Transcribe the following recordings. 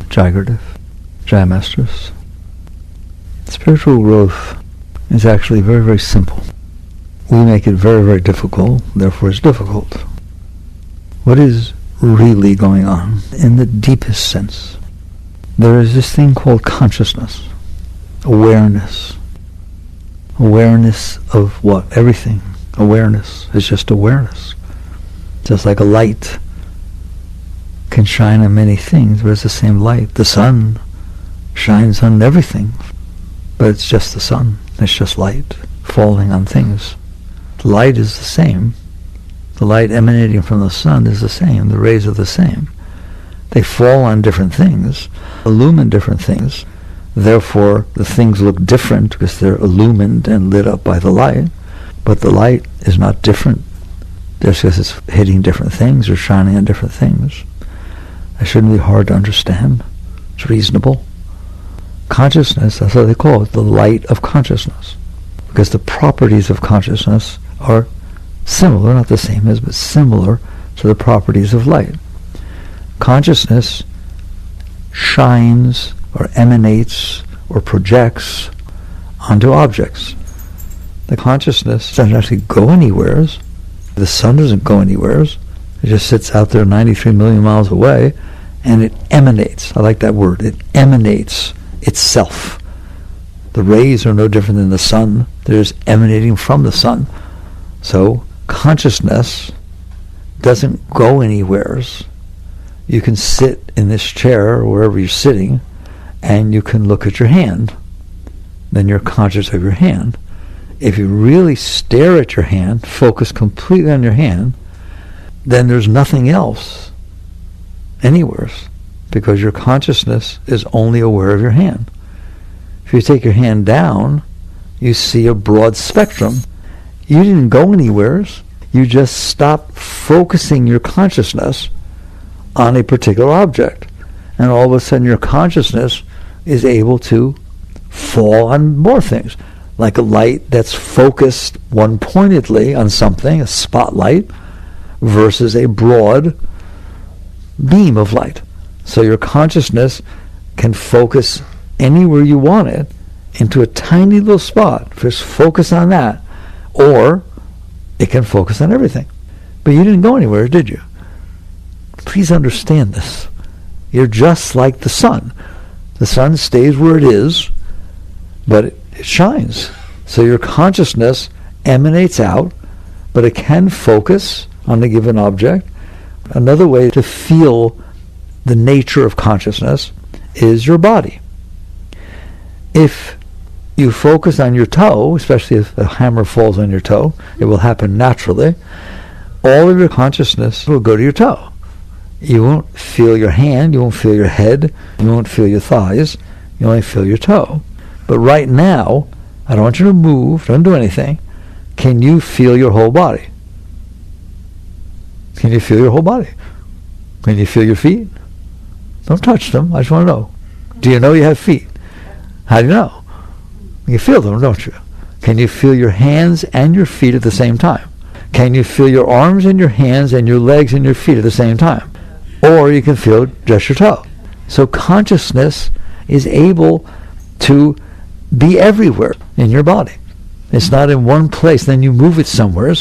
Jai Masters. Spiritual growth is actually very, very simple. We make it very, very difficult, therefore it's difficult. What is really going on in the deepest sense? There is this thing called consciousness, awareness. Awareness of what? Everything. Awareness is just awareness. Just like a light can shine on many things, but it's the same light. The sun shines on everything, but it's just the sun. It's just light falling on things. The light is the same. The light emanating from the sun is the same. The rays are the same. They fall on different things, illumine different things. Therefore, the things look different because they're illumined and lit up by the light. But the light is not different just because it's hitting different things or shining on different things. That shouldn't be hard to understand. It's reasonable. Consciousness, that's what they call it, the light of consciousness. Because the properties of consciousness are similar, not the same as, but similar to the properties of light. Consciousness shines or emanates or projects onto objects. The consciousness doesn't actually go anywhere. The sun doesn't go anywhere. It just sits out there 93 million miles away, and it emanates. I like that word. It emanates itself. The rays are no different than the sun. They're just emanating from the sun. So consciousness doesn't go anywhere. You can sit in this chair or wherever you're sitting, and you can look at your hand. Then you're conscious of your hand. If you really stare at your hand, focus completely on your hand, then there's nothing else anywhere, because your consciousness is only aware of your hand. If you take your hand down, you see a broad spectrum. You didn't go anywhere. You just stopped focusing your consciousness on a particular object. And all of a sudden your consciousness is able to fall on more things. Like a light that's focused one-pointedly on something, a spotlight, versus a broad beam of light. So your consciousness can focus anywhere you want it into a tiny little spot. Just focus on that. Or it can focus on everything. But you didn't go anywhere, did you? Please understand this. You're just like the sun. The sun stays where it is, but it shines. So your consciousness emanates out, but it can focus on a given object. Another way to feel the nature of consciousness is your body. If you focus on your toe, especially if a hammer falls on your toe, it will happen naturally, all of your consciousness will go to your toe. You won't feel your hand, you won't feel your head, you won't feel your thighs, you only feel your toe. But right now, I don't want you to move, don't do anything. Can you feel your whole body? Can you feel your whole body? Can you feel your feet? Don't touch them, I just want to know. Do you know you have feet? How do you know? You feel them, don't you? Can you feel your hands and your feet at the same time? Can you feel your arms and your hands and your legs and your feet at the same time? Or you can feel just your toe. So consciousness is able to be everywhere in your body. It's not in one place, then you move it somewhere.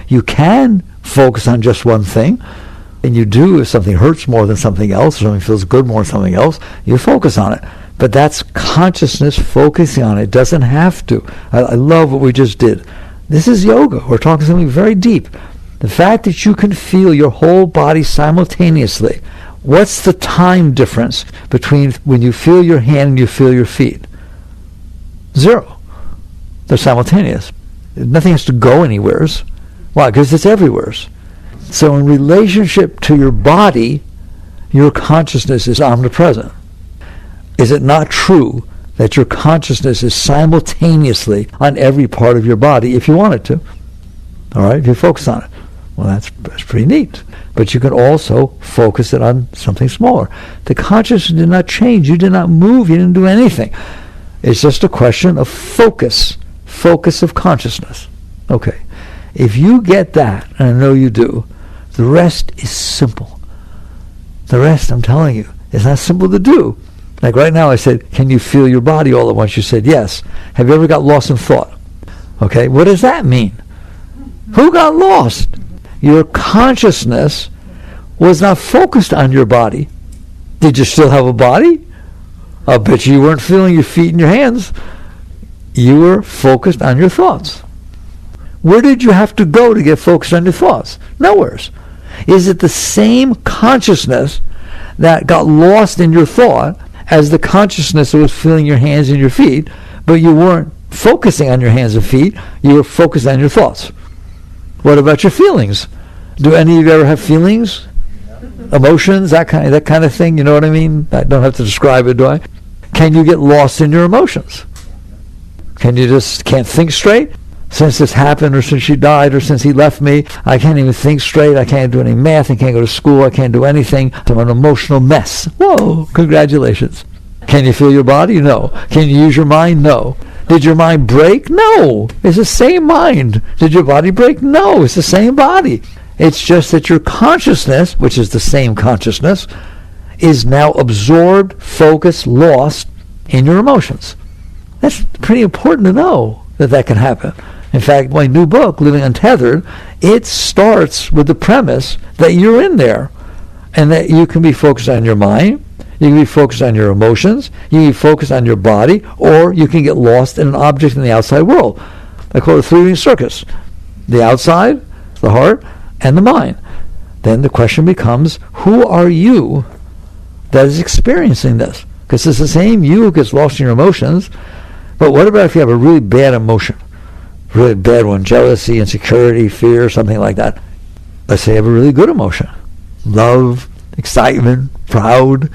You can focus on just one thing, and you do if something hurts more than something else, or something feels good more than something else, you focus on it. But that's consciousness focusing on it. It doesn't have to. I love what we just did. This is yoga. We're talking something very deep. The fact that you can feel your whole body simultaneously. What's the time difference between when you feel your hand and you feel your feet? 0. They're simultaneous. Nothing has to go anywhere. Why? Because it's everywhere. So in relationship to your body, your consciousness is omnipresent. Is it not true that your consciousness is simultaneously on every part of your body if you want it to? All right, if you focus on it. Well, that's pretty neat. But you can also focus it on something smaller. The consciousness did not change. You did not move. You didn't do anything. It's just a question of focus. Focus of consciousness. Okay. If you get that, and I know you do, the rest is simple. The rest, I'm telling you, It's not simple to do. Like right now I said, can you feel your body all at once? You said yes. Have you ever got lost in thought? Okay, what does that mean? Who got lost? Your consciousness was not focused on your body. Did you still have a body? I bet you weren't feeling your feet and your hands. You were focused on your thoughts. Where did you have to go to get focused on your thoughts? Nowheres. Is it the same consciousness that got lost in your thought as the consciousness that was feeling your hands and your feet, but you weren't focusing on your hands and feet, you were focused on your thoughts? What about your feelings? Do any of you ever have feelings? Emotions, that kind of thing, you know what I mean? I don't have to describe it, do I? Can you get lost in your emotions? Can you just can't think straight? Since this happened, or since she died, or since he left me, I can't even think straight. I can't do any math. I can't go to school. I can't do anything. I'm an emotional mess. Whoa, congratulations. Can you feel your body? No. Can you use your mind? No. Did your mind break? No. It's the same mind. Did your body break? No. It's the same body. It's just that your consciousness, which is the same consciousness, is now absorbed, focused, lost in your emotions. That's pretty important to know that can happen. In fact, my new book, Living Untethered, it starts with the premise that you're in there and that you can be focused on your mind, you can be focused on your emotions, you can be focused on your body, or you can get lost in an object in the outside world. I call it a three-ring circus. The outside, the heart, and the mind. Then the question becomes, who are you that is experiencing this? Because it's the same you who gets lost in your emotions, but what about if you have a really bad emotion? Really bad one, jealousy, insecurity, fear, something like that. Let's say you have a really good emotion. Love, excitement, proud.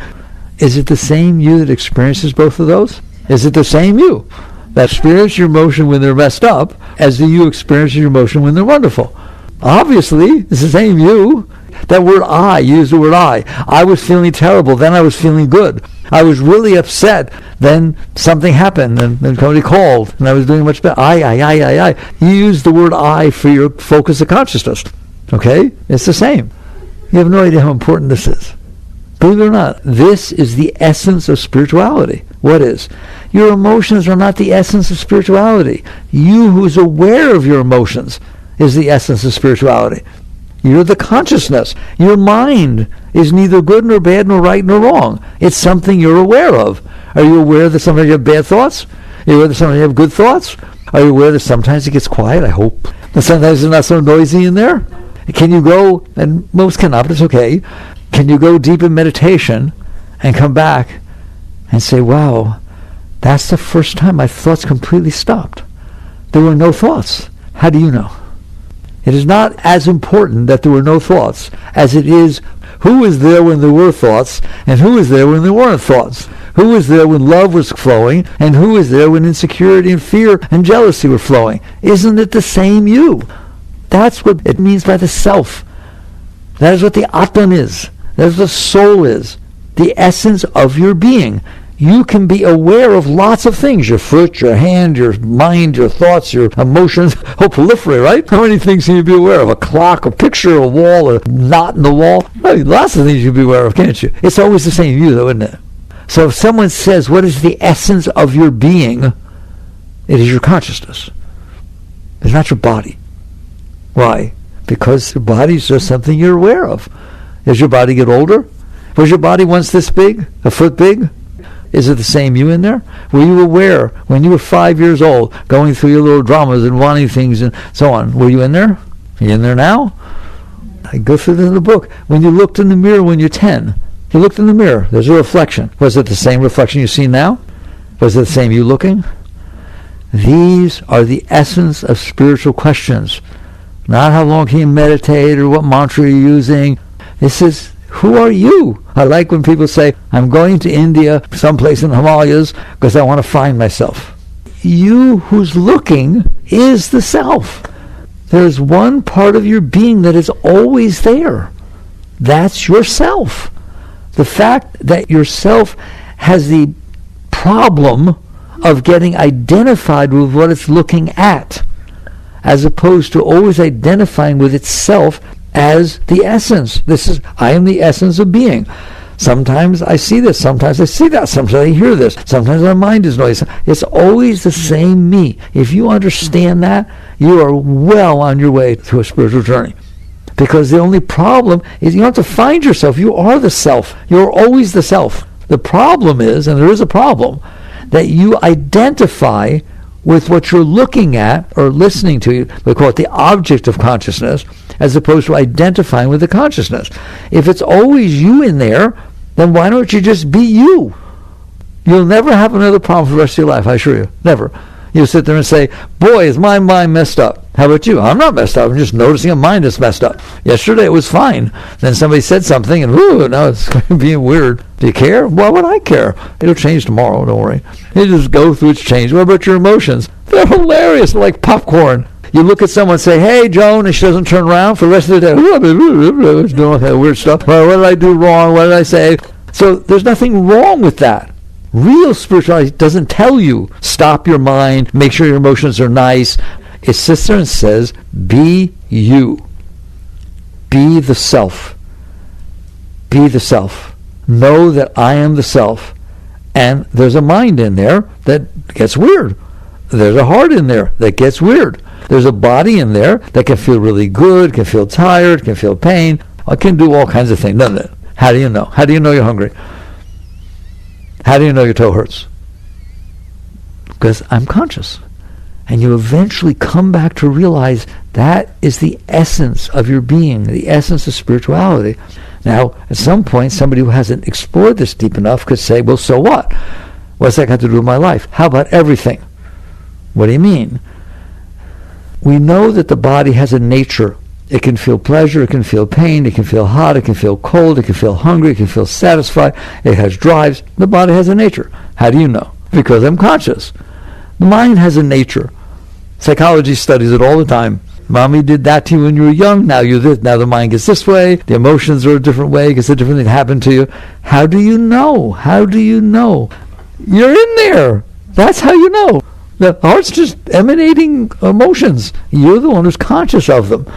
Is it the same you that experiences both of those? Is it the same you that experiences your emotion when they're messed up as the you experiences your emotion when they're wonderful? Obviously, it's the same you. That word I, use the word I. I was feeling terrible, then I was feeling good. I was really upset, then something happened, and somebody called, and I was doing much better. I. You use the word I for your focus of consciousness. Okay? It's the same. You have no idea how important this is. Believe it or not, this is the essence of spirituality. What is? Your emotions are not the essence of spirituality. You who's aware of your emotions is the essence of spirituality. You're the consciousness. Your mind is neither good nor bad nor right nor wrong. It's something you're aware of. Are you aware that sometimes you have bad thoughts? Are you aware that sometimes you have good thoughts? Are you aware that sometimes it gets quiet? I hope. And sometimes it's not so noisy in there? Can you go, and most cannot, but it's okay, can you go deep in meditation and come back and say, wow, that's the first time my thoughts completely stopped. There were no thoughts. How do you know? It is not as important that there were no thoughts as it is who was there when there were thoughts and who was there when there weren't thoughts. Who was there when love was flowing and who was there when insecurity and fear and jealousy were flowing. Isn't it the same you? That's what it means by the self. That is what the Atman is. That is what the soul is. The essence of your being. You can be aware of lots of things. Your foot, your hand, your mind, your thoughts, your emotions. Oh, proliferate, right? How many things can you be aware of? A clock, a picture, a wall, a knot in the wall? I mean, lots of things you can be aware of, can't you? It's always the same you, though, isn't it? So if someone says, what is the essence of your being? It is your consciousness. It's not your body. Why? Because your body is just something you're aware of. Does your body get older? Was your body once this big? A foot big? Is it the same you in there? Were you aware when you were 5 years old, going through your little dramas and wanting things and so on? Were you in there? Are you in there now? I go through this in the book. When you looked in the mirror when you're 10, you looked in the mirror. There's a reflection. Was it the same reflection you see now? Was it the same you looking? These are the essence of spiritual questions. Not how long can you meditate or what mantra you're using. This is, who are you? I like when people say, I'm going to India, someplace in the Himalayas, because I want to find myself. You who's looking is the self. There's one part of your being that is always there. That's yourself. The fact that yourself has the problem of getting identified with what it's looking at, as opposed to always identifying with itself as the essence. This is, I am the essence of being. Sometimes I see this, sometimes I see that, sometimes I hear this, sometimes my mind is noisy. It's always the same me. If you understand that, you are well on your way to a spiritual journey. Because the only problem is you don't have to find yourself. You are the self. You're always the self. The problem is, and there is a problem, that you identify with what you're looking at or listening to. We call it the object of consciousness, as opposed to identifying with the consciousness. If it's always you in there, then why don't you just be you? You'll never have another problem for the rest of your life, I assure you. Never. You'll sit there and say, boy, is my mind messed up. How about you? I'm not messed up. I'm just noticing a mind that's messed up. Yesterday it was fine. Then somebody said something, and now it's being weird. Do you care? Why would I care? It'll change tomorrow, don't worry. You just go through its change. What about your emotions? They're hilarious. They're like popcorn. You look at someone and say, hey, Joan, and she doesn't turn around for the rest of the day. Doing all that weird stuff. Well, what did I do wrong? What did I say? So there's nothing wrong with that. Real spirituality doesn't tell you, stop your mind, make sure your emotions are nice. It sits there and says, be you. Be the self. Be the self. Know that I am the self. And there's a mind in there that gets weird. There's a heart in there that gets weird. There's a body in there that can feel really good, can feel tired, can feel pain. It can do all kinds of things, doesn't it? How do you know? How do you know you're hungry? How do you know your toe hurts? Because I'm conscious. And you eventually come back to realize that is the essence of your being, the essence of spirituality. Now, at some point, somebody who hasn't explored this deep enough could say, well, so what? What's that got to do with my life? How about everything? What do you mean? We know that the body has a nature. It can feel pleasure, it can feel pain, it can feel hot, it can feel cold, it can feel hungry, it can feel satisfied, it has drives. The body has a nature. How do you know? Because I'm conscious. The mind has a nature. Psychology studies it all the time. Mommy did that to you when you were young, now you're this. Now the mind gets this way, the emotions are a different way, because a different thing happened to you. How do you know? How do you know? You're in there. That's how you know. The heart's just emanating emotions. You're the one who's conscious of them.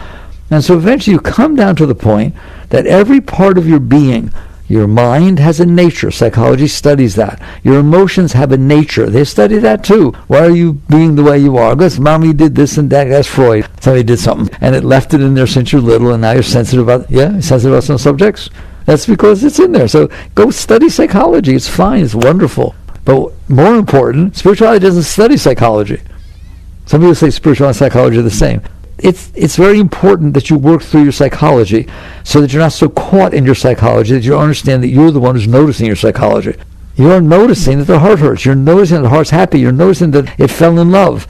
And so eventually you come down to the point that every part of your being, your mind has a nature. Psychology studies that. Your emotions have a nature. They study that too. Why are you being the way you are? Because mommy did this and that. That's Freud. Somebody did something. And it left it in there since you're little, and now you're sensitive about, sensitive about some subjects. That's because it's in there. So go study psychology. It's fine. It's wonderful. But more important, spirituality doesn't study psychology. Some people say spirituality and psychology are the same. It's very important that you work through your psychology so that you're not so caught in your psychology that you understand that you're the one who's noticing your psychology. You're noticing that the heart hurts. You're noticing that the heart's happy. You're noticing that it fell in love.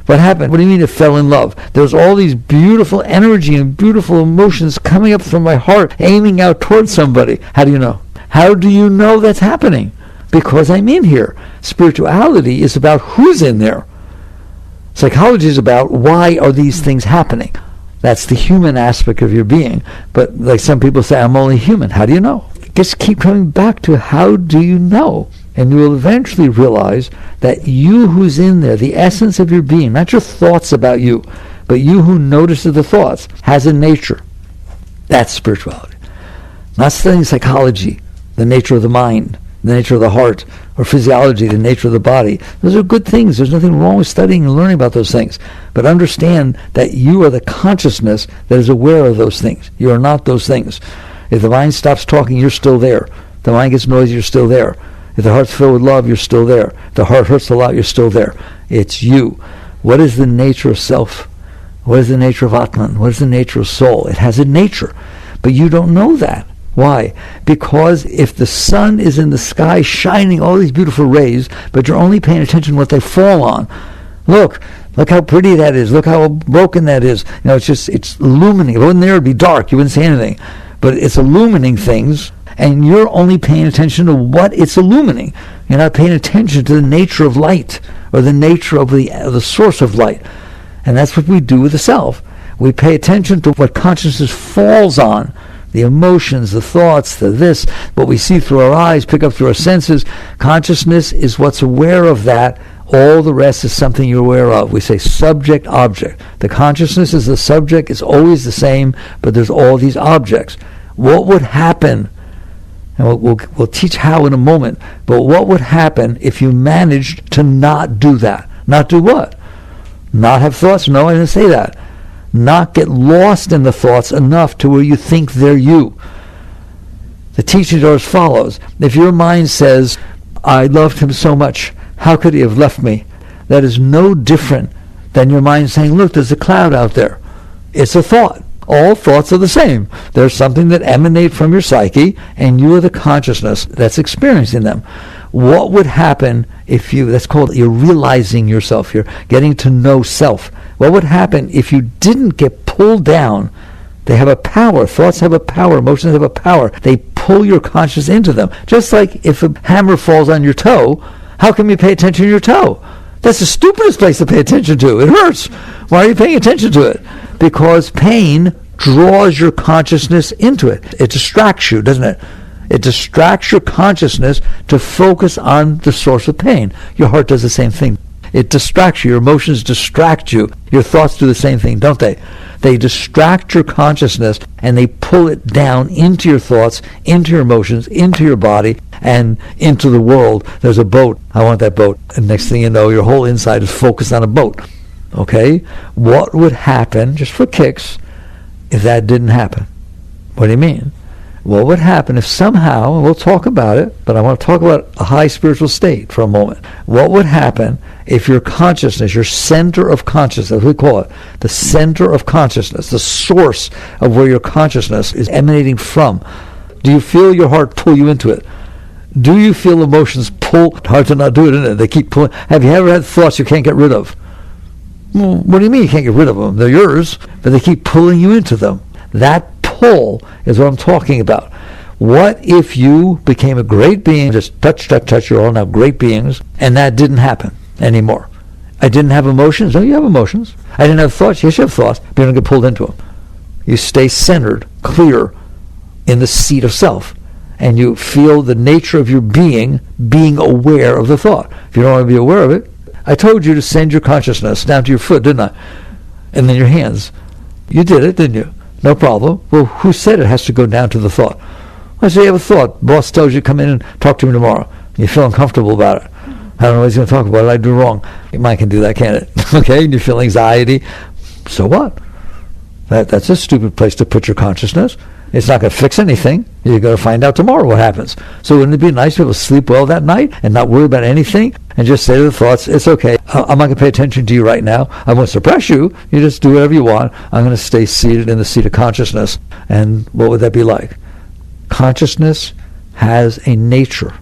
What happened? What do you mean it fell in love? There's all these beautiful energy and beautiful emotions coming up from my heart, aiming out towards somebody. How do you know? How do you know that's happening? Because I'm in here. Spirituality is about who's in there. Psychology is about why are these things happening. That's the human aspect of your being. But like some people say, I'm only human. How do you know? Just keep coming back to how do you know? And you will eventually realize that you who's in there, the essence of your being, not your thoughts about you, but you who notices the thoughts, has a nature. That's spirituality. Not studying psychology, the nature of the mind, the nature of the heart, or physiology, the nature of the body. Those are good things. There's nothing wrong with studying and learning about those things. But understand that you are the consciousness that is aware of those things. You are not those things. If the mind stops talking, you're still there. If the mind gets noisy, you're still there. If the heart's filled with love, you're still there. If the heart hurts a lot, you're still there. It's you. What is the nature of self? What is the nature of Atman? What is the nature of soul? It has a nature. But you don't know that. Why? Because if the sun is in the sky shining all these beautiful rays, but you're only paying attention to what they fall on. Look how pretty that is. Look how broken that is. It's illuminating. If it wasn't there, it'd be dark. You wouldn't see anything. But it's illuminating things, and you're only paying attention to what it's illuminating. You're not paying attention to the nature of light, or the nature of the source of light. And that's what we do with the self. We pay attention to what consciousness falls on. The emotions, the thoughts, what we see through our eyes, pick up through our senses. Consciousness is what's aware of that. All the rest is something you're aware of. We say subject, object. The consciousness is the subject. It's always the same, but there's all these objects. What would happen And we'll teach how in a moment. But what would happen if you managed to not do that? Not do what? Not have thoughts? No, I didn't say that. Not get lost in the thoughts enough to where you think they're you. The teachings are as follows. If your mind says, I loved him so much, how could he have left me? That is no different than your mind saying, look, there's a cloud out there. It's a thought. All thoughts are the same. There's something that emanate from your psyche, and you are the consciousness that's experiencing them. What would happen if that's called, you're realizing yourself, you're getting to know self. What would happen if you didn't get pulled down? They have a power. Thoughts have a power. Emotions have a power. They pull your conscious into them. Just like if a hammer falls on your toe, how can you pay attention to your toe? That's the stupidest place to pay attention to. It hurts. Why are you paying attention to it? Because pain draws your consciousness into it. It distracts you, doesn't it? It distracts your consciousness to focus on the source of pain. Your heart does the same thing. It distracts you. Your emotions distract you. Your thoughts do the same thing, don't they? They distract your consciousness and they pull it down into your thoughts, into your emotions, into your body, and into the world. There's a boat. I want that boat. And next thing you know, your whole inside is focused on a boat. Okay? What would happen, just for kicks, if that didn't happen? What do you mean? What would happen if somehow, and we'll talk about it, but I want to talk about a high spiritual state for a moment. What would happen if your consciousness, your center of consciousness, we call it, the center of consciousness, the source of where your consciousness is emanating from, do you feel your heart pull you into it? Do you feel emotions pull? Hard to not do it, isn't it? They keep pulling. Have you ever had thoughts you can't get rid of? Well, what do you mean you can't get rid of them? They're yours, but they keep pulling you into them. That pull is what I'm talking about. What if you became a great being, just touch, you're all now great beings, and that didn't happen anymore? I didn't have emotions. No, you have emotions. I didn't have thoughts. Yes, you have thoughts, but you don't get pulled into them. You stay centered, clear, in the seat of self, and you feel the nature of your being aware of the thought. If you don't want to be aware of it, I told you to send your consciousness down to your foot, didn't I? And then your hands. You did it, didn't you? No problem. Well, who said it has to go down to the thought? I say you have a thought. Boss tells you to come in and talk to me tomorrow. You feel uncomfortable about it. I don't know what he's going to talk about. What did I do wrong? Your mind can do that, can't it? Okay, and you feel anxiety. So what? That's a stupid place to put your consciousness. It's not going to fix anything. You're going to find out tomorrow what happens. So wouldn't it be nice to be able to sleep well that night and not worry about anything and just say to the thoughts, it's okay. I'm not going to pay attention to you right now. I won't suppress you. You just do whatever you want. I'm going to stay seated in the seat of consciousness. And what would that be like? Consciousness has a nature.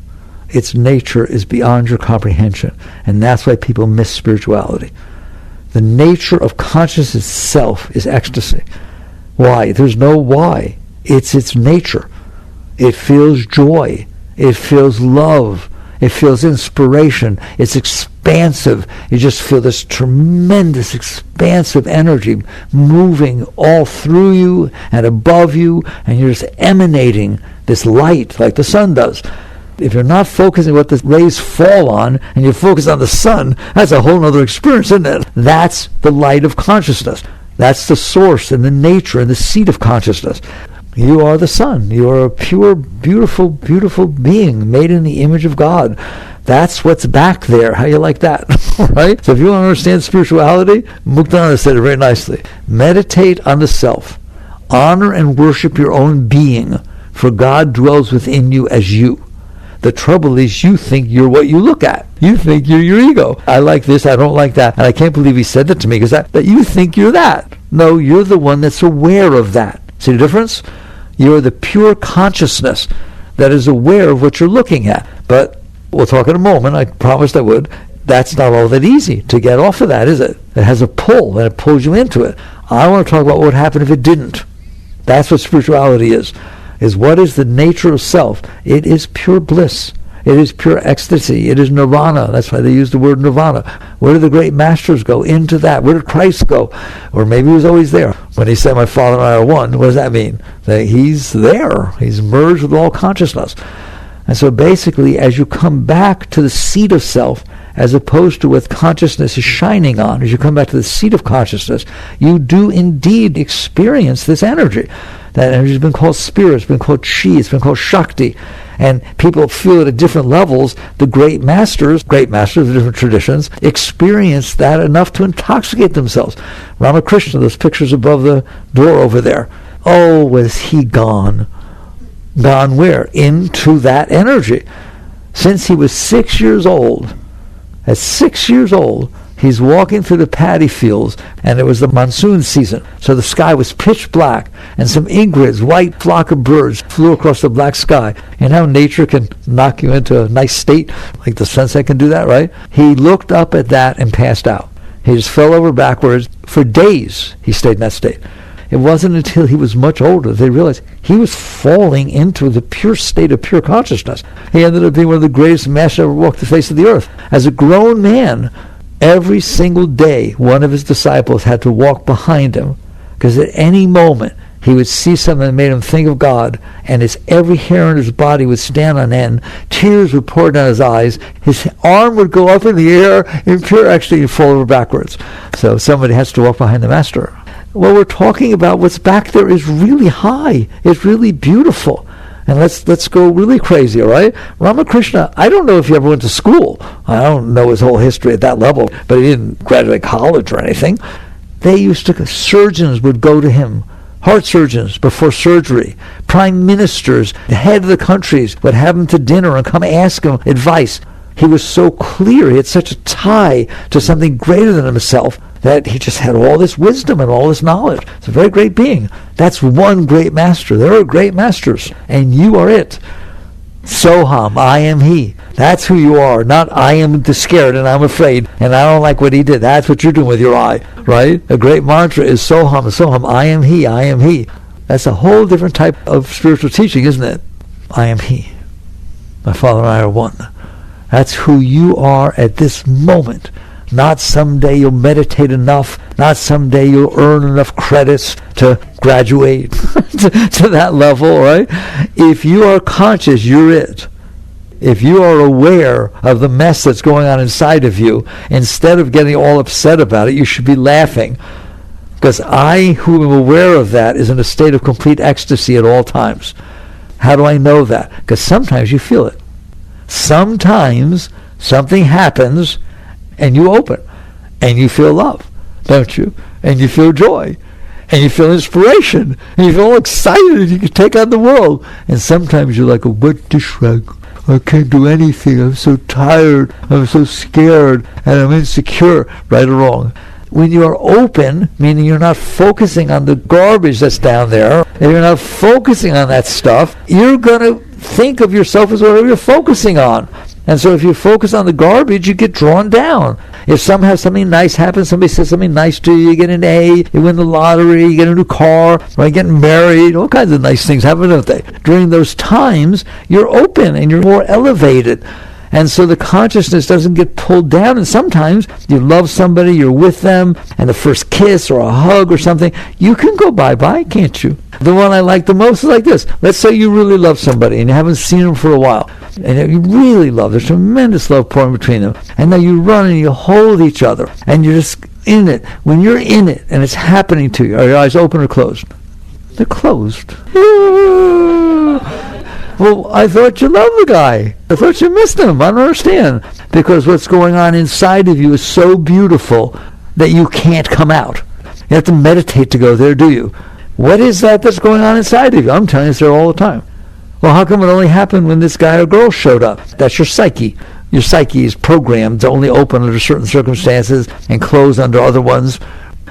Its nature is beyond your comprehension. And that's why people miss spirituality. The nature of consciousness itself is ecstasy. Why? There's no why. It's its nature. It feels joy. It feels love. It feels inspiration. It's expansive. You just feel this tremendous expansive energy moving all through you and above you, and you're just emanating this light like the sun does. If you're not focusing on what the rays fall on, and you focus on the sun, that's a whole other experience, isn't it? That's the light of consciousness. That's the source and the nature and the seat of consciousness. You are the sun. You are a pure, beautiful, beautiful being made in the image of God. That's what's back there. How you like that? Right? So if you want to understand spirituality, Muktananda said it very nicely. Meditate on the self. Honor and worship your own being, for God dwells within you as you. The trouble is you think you're what you look at. You think you're your ego. I like this, I don't like that. And I can't believe he said that to me, because that you think you're that. No, you're the one that's aware of that. See the difference? You're the pure consciousness that is aware of what you're looking at. But we'll talk in a moment. I promised I would. That's not all that easy to get off of that, is it? It has a pull, and it pulls you into it. I want to talk about what would happen if it didn't. That's what spirituality is what is the nature of self. It is pure bliss. It is pure ecstasy. It is nirvana. That's why they use the word nirvana. Where did the great masters go? Into that. Where did Christ go? Or maybe he was always there. When he said, my Father and I are one, what does that mean? That he's there. He's merged with all consciousness. And so basically, as you come back to the seat of self, as opposed to what consciousness is shining on, as you come back to the seat of consciousness, you do indeed experience this energy. That energy has been called spirit, it's been called chi, it's been called shakti. And people feel it at different levels. The great masters of different traditions, experience that enough to intoxicate themselves. Ramakrishna, those pictures above the door over there. Oh, was he gone? Gone where? Into that energy. Since he was 6 years old, at 6 years old, he's walking through the paddy fields, and it was the monsoon season, so the sky was pitch black, and some egrets, white flock of birds, flew across the black sky. And how nature can knock you into a nice state, like the sunset can do that, right? He looked up at that and passed out. He just fell over backwards. For days, he stayed in that state. It wasn't until he was much older they realized he was falling into the pure state of pure consciousness. He ended up being one of the greatest masters ever walked the face of the earth. As a grown man, every single day, one of his disciples had to walk behind him, because at any moment he would see something that made him think of God, and every hair on his body would stand on end. Tears would pour down his eyes. His arm would go up in the air in pure ecstasy and fall over backwards. So somebody has to walk behind the master. What we're talking about, what's back there, is really high. It's really beautiful. And let's go really crazy, all right? Ramakrishna, I don't know if he ever went to school. I don't know his whole history at that level, but he didn't graduate college or anything. Surgeons would go to him, heart surgeons before surgery, prime ministers, the head of the countries would have him to dinner and come ask him advice. He was so clear, he had such a tie to something greater than himself, that he just had all this wisdom and all this knowledge. It's a very great being. That's one great master. There are great masters, and you are it. Soham, I am he. That's who you are, not I am scared and I'm afraid and I don't like what he did. That's what you're doing with your eye, right? A great mantra is Soham, Soham, I am he, I am he. That's a whole different type of spiritual teaching, isn't it? I am he. My Father and I are one. That's who you are at this moment. Not someday you'll meditate enough. Not someday you'll earn enough credits to graduate to that level, right? If you are conscious, you're it. If you are aware of the mess that's going on inside of you, instead of getting all upset about it, you should be laughing. Because I, who am aware of that, is in a state of complete ecstasy at all times. How do I know that? Because sometimes you feel it. Sometimes something happens and you open, and you feel love, don't you? And you feel joy, and you feel inspiration, and you feel all excited you can take on the world. And sometimes you're like a wet dish rag. I can't do anything. I'm so tired. I'm so scared, and I'm insecure. Right or wrong? When you are open, meaning you're not focusing on the garbage that's down there, and you're not focusing on that stuff, you're going to think of yourself as whatever you're focusing on. And so if you focus on the garbage, you get drawn down. If somehow something nice happens, somebody says something nice to you, you get an A, you win the lottery, you get a new car, or you get married, all kinds of nice things happen, don't they? During those times, you're open and you're more elevated. And so the consciousness doesn't get pulled down. And sometimes you love somebody, you're with them, and the first kiss or a hug or something, you can go bye-bye, can't you? The one I like the most is like this. Let's say you really love somebody and you haven't seen them for a while. And you really love, there's tremendous love pouring between them. And now you run and you hold each other. And you're just in it. When you're in it and it's happening to you, are your eyes open or closed? They're closed. Well, I thought you loved the guy. I thought you missed him. I don't understand. Because what's going on inside of you is so beautiful that you can't come out. You have to meditate to go there, do you? What is that that's going on inside of you? I'm telling you, it's there all the time. Well, how come it only happened when this guy or girl showed up? That's your psyche. Your psyche is programmed to only open under certain circumstances and close under other ones.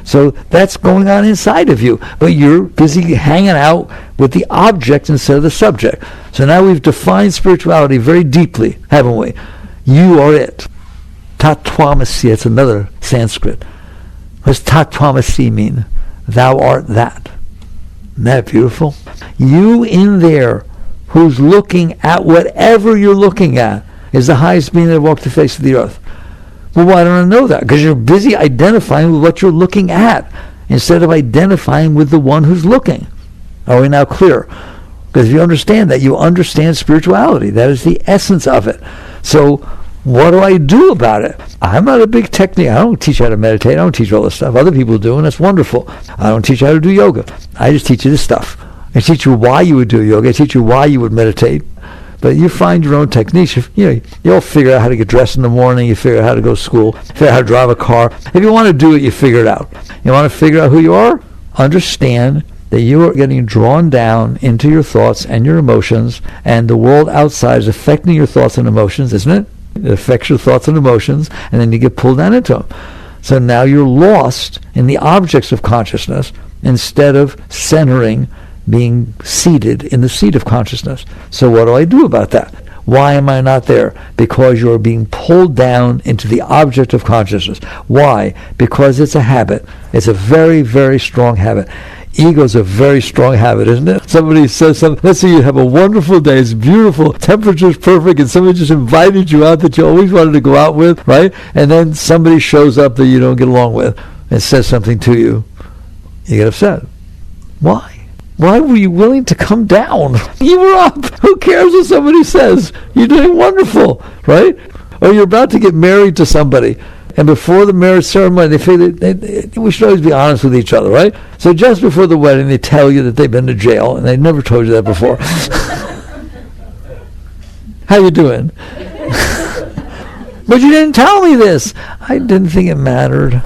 So that's going on inside of you. But you're busy hanging out with the object instead of the subject. So now we've defined spirituality very deeply, haven't we? You are it. Tatvamasi, it's another Sanskrit. What does Tatvamasi mean? Thou art that. Isn't that beautiful? You in there, who's looking at whatever you're looking at, is the highest being that walked the face of the earth. Well, why don't I know that? Because you're busy identifying with what you're looking at instead of identifying with the one who's looking. Are we now clear? Because if you understand that, you understand spirituality. That is the essence of it. So what do I do about it? I'm not a big technique. I don't teach how to meditate. I don't teach all this stuff. Other people do, and that's wonderful. I don't teach how to do yoga. I just teach you this stuff. I teach you why you would do yoga. I teach you why you would meditate. But you find your own techniques. You'll figure out how to get dressed in the morning. You figure out how to go to school. Figure out how to drive a car. If you want to do it, you figure it out. You want to figure out who you are? Understand that you are getting drawn down into your thoughts and your emotions, and the world outside is affecting your thoughts and emotions, isn't it? It affects your thoughts and emotions, and then you get pulled down into them. So now you're lost in the objects of consciousness instead of centering, being seated in the seat of consciousness. So what do I do about that? Why am I not there? Because you're being pulled down into the object of consciousness. Why? Because it's a habit. It's a very, very strong habit. Ego is a very strong habit, isn't it? Somebody says something, let's say you have a wonderful day, it's beautiful, temperature's perfect, and somebody just invited you out that you always wanted to go out with, right? And then somebody shows up that you don't get along with and says something to you. You get upset. Why? Why were you willing to come down? You were up. Who cares what somebody says? You're doing wonderful, right? Or you're about to get married to somebody, and before the marriage ceremony, they figure we should always be honest with each other, right? So just before the wedding, they tell you that they've been to jail, and they never told you that before. How you doing? But you didn't tell me this. I didn't think it mattered.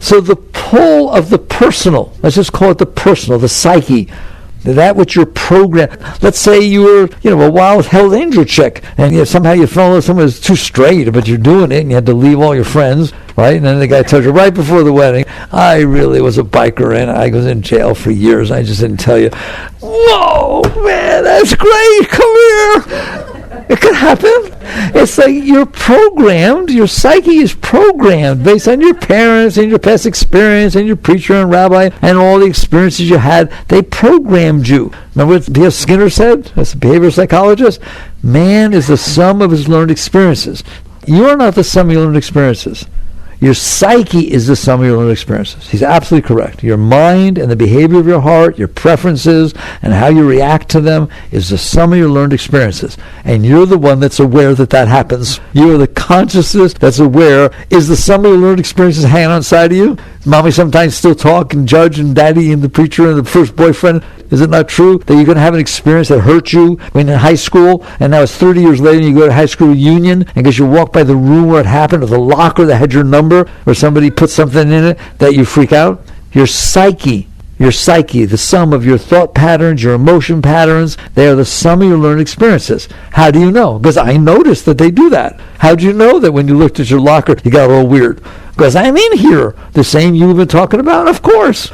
So the pull of the personal, let's just call it the personal, the psyche, that which you're programmed. Let's say you were, a wild Hell's Angel chick, and somehow you fell in love with someone who's too straight, but you're doing it, and you had to leave all your friends, right? And then the guy tells you right before the wedding, I really was a biker, and I was in jail for years. I just didn't tell you. Whoa, man, that's great. Come here. It could happen. It's like you're programmed, your psyche is programmed based on your parents and your past experience and your preacher and rabbi and all the experiences you had. They programmed you. Remember what B.F. Skinner said, as a behavioral psychologist? Man is the sum of his learned experiences. You are not the sum of your learned experiences. Your psyche is the sum of your learned experiences. He's absolutely correct. Your mind and the behavior of your heart, your preferences, and how you react to them is the sum of your learned experiences. And you're the one that's aware that that happens. You are the consciousness that's aware. Is the sum of your learned experiences hanging on inside of you? Mommy sometimes still talk and judge, and daddy and the preacher and the first boyfriend. Is it not true that you're going to have an experience that hurt you when in high school, and now it's 30 years later and you go to high school reunion, and because you walk by the room where it happened, or the locker that had your number, or somebody put something in it, that you freak out? Your psyche, the sum of your thought patterns, your emotion patterns, they are the sum of your learned experiences. How do you know? Because I noticed that they do that. How do you know that when you looked at your locker, you got all weird? Because I'm in here. The same you've been talking about? Of course.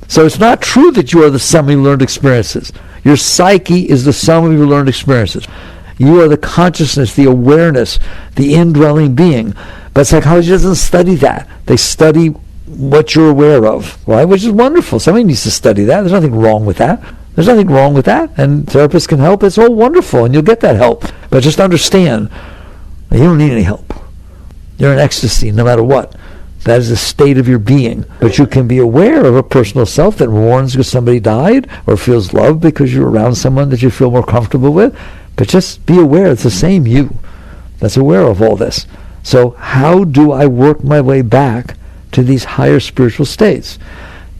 So it's not true that you are the sum of your learned experiences. Your psyche is the sum of your learned experiences. You are the consciousness, the awareness, the indwelling being. But psychology doesn't study that. They study what you're aware of, right? Which is wonderful. Somebody needs to study that. There's nothing wrong with that. There's nothing wrong with that. And therapists can help. It's all wonderful, and you'll get that help. But just understand, you don't need any help. You're in ecstasy no matter what. That is the state of your being. But you can be aware of a personal self that mourns because somebody died, or feels love because you're around someone that you feel more comfortable with. But just be aware it's the same you that's aware of all this. So how do I work my way back to these higher spiritual states?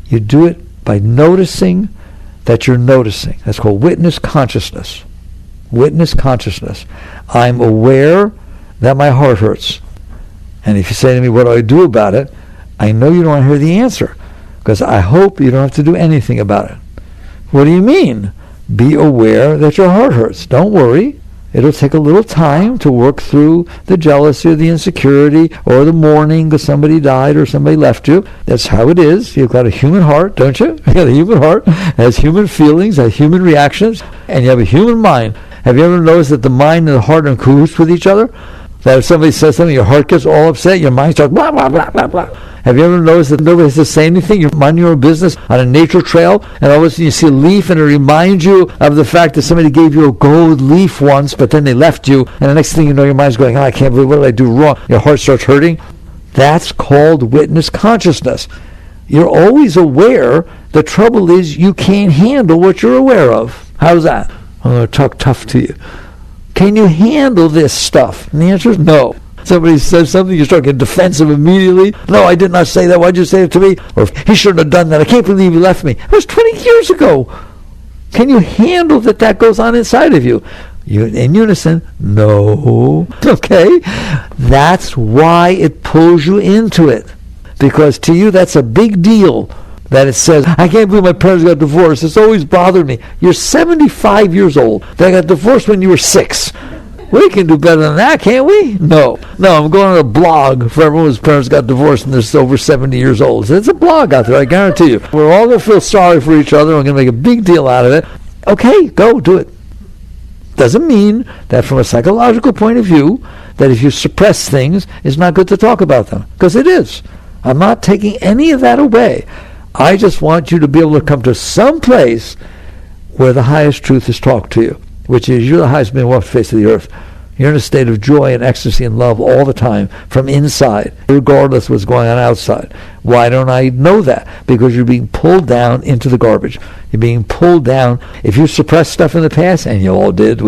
You do it by noticing that you're noticing. That's called witness consciousness. Witness consciousness. I'm aware that my heart hurts. And if you say to me, what do I do about it? I know you don't want to hear the answer, because I hope you don't have to do anything about it. What do you mean? Be aware that your heart hurts. Don't worry. It'll take a little time to work through the jealousy or the insecurity or the mourning because somebody died or somebody left you. That's how it is. You've got a human heart, don't you? You got a human heart. It has human feelings, has human reactions, and you have a human mind. Have you ever noticed that the mind and the heart are in cahoots with each other? That if somebody says something, your heart gets all upset, your mind starts blah, blah, blah, blah, blah. Have you ever noticed that nobody has to say anything? You're minding your own business on a nature trail, and all of a sudden you see a leaf, and it reminds you of the fact that somebody gave you a gold leaf once, but then they left you, and the next thing you know, your mind's going, I can't believe, what did I do wrong? Your heart starts hurting. That's called witness consciousness. You're always aware. The trouble is you can't handle what you're aware of. How's that? I'm going to talk tough to you. Can you handle this stuff? And the answer is no. Somebody says something, you start getting defensive immediately. No, I did not say that. Why'd you say it to me? Or he shouldn't have done that. I can't believe he left me. It was 20 years ago. Can you handle that goes on inside of you? You in unison? No. Okay? That's why it pulls you into it. Because to you that's a big deal. That it says, I can't believe my parents got divorced. It's always bothered me. You're 75 years old. They got divorced when you were 6. We can do better than that, can't we? No, I'm going on a blog for everyone whose parents got divorced and they're over 70 years old. So it's a blog out there, I guarantee you. We're all going to feel sorry for each other. We're going to make a big deal out of it. Okay, go do it. Doesn't mean that from a psychological point of view, that if you suppress things, it's not good to talk about them. Because it is. I'm not taking any of that away. I just want you to be able to come to some place where the highest truth is talked to you, which is you're the highest being walked the face of the earth. You're in a state of joy and ecstasy and love all the time from inside, regardless of what's going on outside. Why don't I know that? Because you're being pulled down into the garbage. You're being pulled down. If you suppress stuff in the past, and we all did,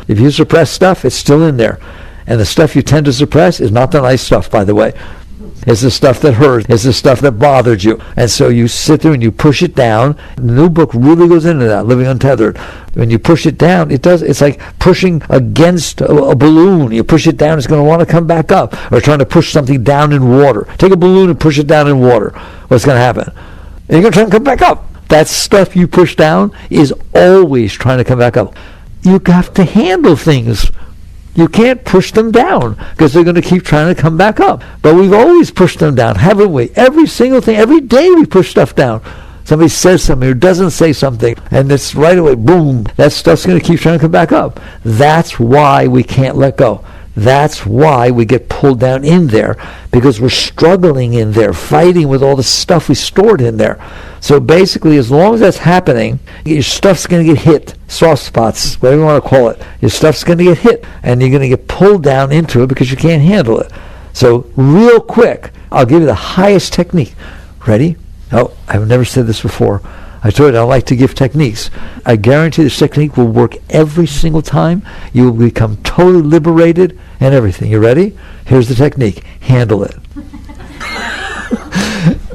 if you suppress stuff, it's still in there. And the stuff you tend to suppress is not the nice stuff, by the way. It's the stuff that hurt. It's the stuff that bothered you. And so you sit there and you push it down. The new book really goes into that, Living Untethered. When you push it down, it's like pushing against a balloon. You push it down, it's going to want to come back up. Or trying to push something down in water. Take a balloon and push it down in water. What's going to happen? You're going to try and come back up. That stuff you push down is always trying to come back up. You have to handle things. You can't push them down because they're going to keep trying to come back up. But we've always pushed them down, haven't we? Every single thing, every day we push stuff down. Somebody says something or doesn't say something, and it's right away, boom, that stuff's going to keep trying to come back up. That's why we can't let go. That's why we get pulled down in there, because we're struggling in there, fighting with all the stuff we stored in there. So basically, as long as that's happening, your stuff's going to get hit, soft spots, whatever you want to call it. Your stuff's going to get hit, and you're going to get pulled down into it because you can't handle it. So real quick, I'll give you the highest technique. Ready? Oh, I've never said this before. I told you I like to give techniques. I guarantee this technique will work every single time. You will become totally liberated and everything. You ready? Here's the technique. Handle it.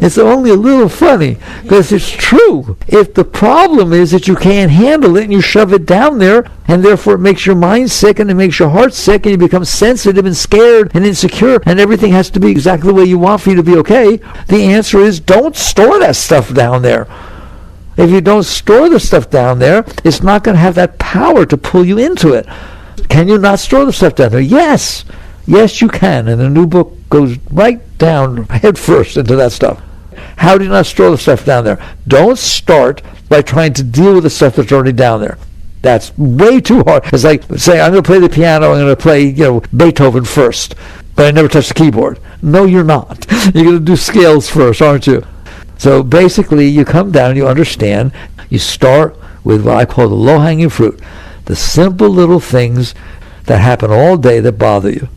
It's only a little funny because it's true. If the problem is that you can't handle it and you shove it down there, and therefore it makes your mind sick and it makes your heart sick and you become sensitive and scared and insecure and everything has to be exactly the way you want for you to be okay, the answer is don't store that stuff down there. If you don't store the stuff down there, it's not going to have that power to pull you into it. Can you not store the stuff down there? Yes. Yes, you can. And the new book goes right down head first into that stuff. How do you not store the stuff down there? Don't start by trying to deal with the stuff that's already down there. That's way too hard. It's like saying, I'm going to play the piano, I'm going to play, Beethoven first, but I never touch the keyboard. No, you're not. You're going to do scales first, aren't you? So basically, you come down, you understand, you start with what I call the low-hanging fruit, the simple little things that happen all day that bother you.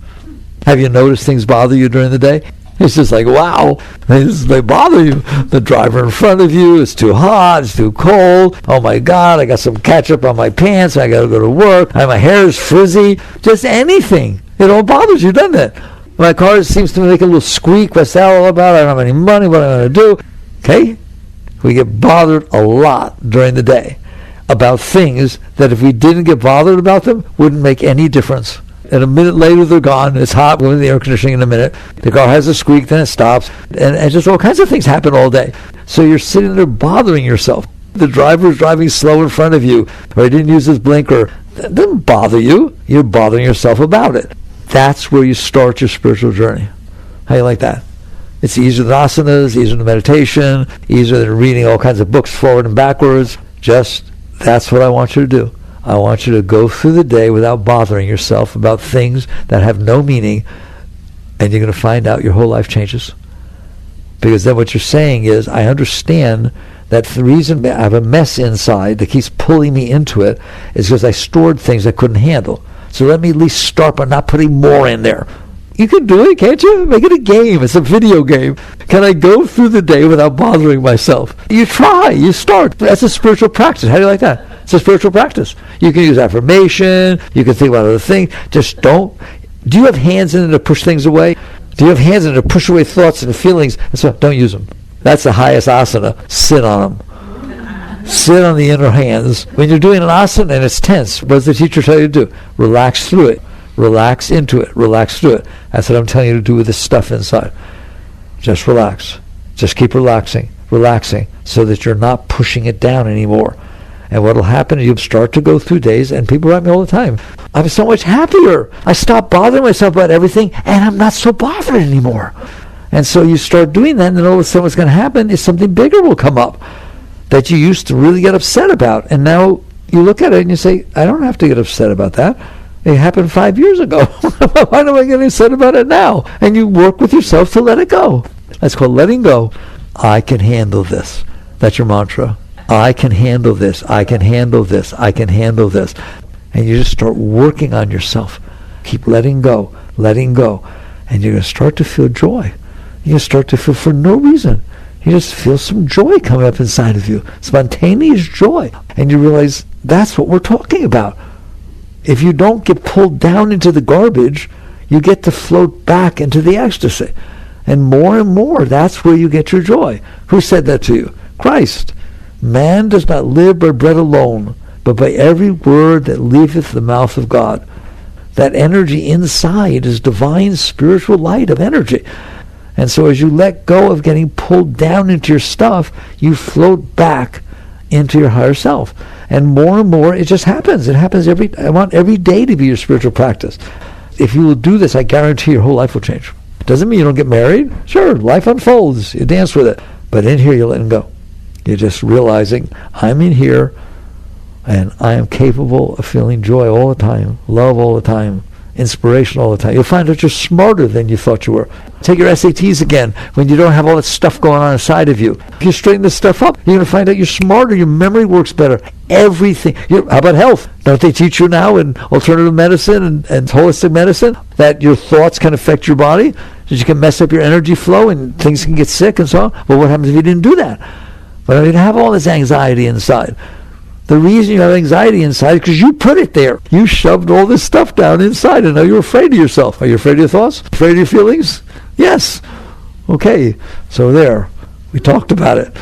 Have you noticed things bother you during the day? It's just like, wow, they bother you. The driver in front of you, it's too hot, it's too cold. Oh my God, I got some ketchup on my pants, I got to go to work, my hair is frizzy. Just anything. It all bothers you, doesn't it? My car seems to make a little squeak. What's that all about? I don't have any money, what am I going to do? Okay? We get bothered a lot during the day about things that if we didn't get bothered about them, wouldn't make any difference. And a minute later, they're gone. It's hot. We're in the air conditioning in a minute. The car has a squeak, then it stops. And just all kinds of things happen all day. So you're sitting there bothering yourself. The driver's driving slow in front of you, or he didn't use his blinker. That doesn't bother you. You're bothering yourself about it. That's where you start your spiritual journey. How do you like that? It's easier than asanas, easier than meditation, easier than reading all kinds of books forward and backwards. Just, that's what I want you to do. I want you to go through the day without bothering yourself about things that have no meaning, and you're going to find out your whole life changes. Because then what you're saying is, I understand that the reason I have a mess inside that keeps pulling me into it is because I stored things I couldn't handle. So let me at least start by not putting more in there. You can do it, can't you? Make it a game. It's a video game. Can I go through the day without bothering myself? You try. You start. That's a spiritual practice. How do you like that? It's a spiritual practice. You can use affirmation. You can think about other things. Just don't. Do you have hands in it to push things away? Do you have hands in it to push away thoughts and feelings? And so don't use them. That's the highest asana. Sit on them. Sit on the inner hands. When you're doing an asana and it's tense, what does the teacher tell you to do? Relax through it. Relax into it. Relax through it. That's what I'm telling you to do with this stuff inside. Just relax. Just keep relaxing, so that you're not pushing it down anymore. And what will happen is you'll start to go through days, and people write me all the time, I'm so much happier. I stopped bothering myself about everything, and I'm not so bothered anymore. And so you start doing that, and then all of a sudden what's going to happen is something bigger will come up that you used to really get upset about. And now you look at it and you say, I don't have to get upset about that. It happened 5 years ago. Why am I getting upset about it now? And you work with yourself to let it go. That's called letting go. I can handle this. That's your mantra. I can handle this. I can handle this. I can handle this. And you just start working on yourself. Keep letting go. And you're going to start to feel joy. You're going to start to feel for no reason. You just feel some joy coming up inside of you. Spontaneous joy. And you realize that's what we're talking about. If you don't get pulled down into the garbage, you get to float back into the ecstasy. And more, that's where you get your joy. Who said that to you? Christ. Man does not live by bread alone, but by every word that leaveth the mouth of God. That energy inside is divine spiritual light of energy. And so as you let go of getting pulled down into your stuff, you float back into your higher self. And more, it just happens. It happens I want every day to be your spiritual practice. If you will do this, I guarantee your whole life will change. Doesn't mean you don't get married. Sure, life unfolds. You dance with it. But in here, you're letting go. You're just realizing, I'm in here, and I am capable of feeling joy all the time, love all the time, inspiration all the time. You'll find that you're smarter than you thought you were. Take your SATs again when you don't have all that stuff going on inside of you. If you straighten this stuff up, you're going to find out you're smarter, your memory works better, everything. How about health? Don't they teach you now in alternative medicine and holistic medicine that your thoughts can affect your body, that you can mess up your energy flow and things can get sick and so on? Well, what happens if you didn't do that? But I mean, have all this anxiety inside. The reason you have anxiety inside is because you put it there. You shoved all this stuff down inside, and now you're afraid of yourself. Are you afraid of your thoughts? Afraid of your feelings? Yes. Okay. So there. We talked about it.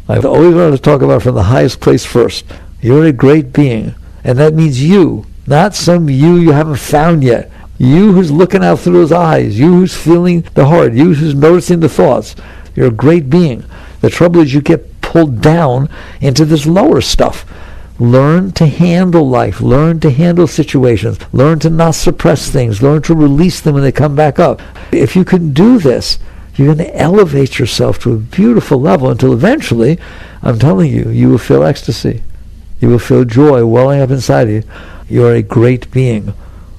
I've always wanted to talk about it from the highest place first. You're a great being. And that means you, not some you haven't found yet. You who's looking out through those eyes. You who's feeling the heart. You who's noticing the thoughts. You're a great being. The trouble is you get pulled down into this lower stuff. Learn to handle life. Learn to handle situations. Learn to not suppress things. Learn to release them when they come back up. If you can do this, you're going to elevate yourself to a beautiful level until eventually, I'm telling you, you will feel ecstasy. You will feel joy welling up inside of you. You are a great being.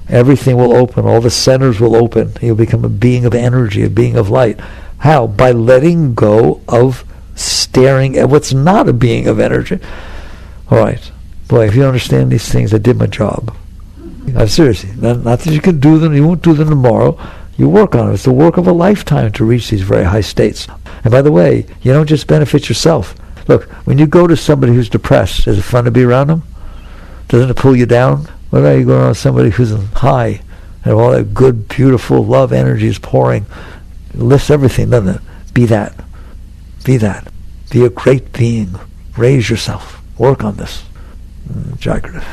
Everything will open. All the centers will open. You'll become a being of energy, a being of light. How? By letting go of staring at what's not a being of energy. All right. Boy, if you understand these things, I did my job. Seriously. Not that you can do them, you won't do them tomorrow. You work on it. It's the work of a lifetime to reach these very high states. And by the way, you don't just benefit yourself. Look, when you go to somebody who's depressed, is it fun to be around them? Doesn't it pull you down? What about you going around somebody who's high and all that good, beautiful love energy is pouring? It lifts everything, doesn't it? Be that. Be that. Be a great being. Raise yourself. Work on this. Jagrata.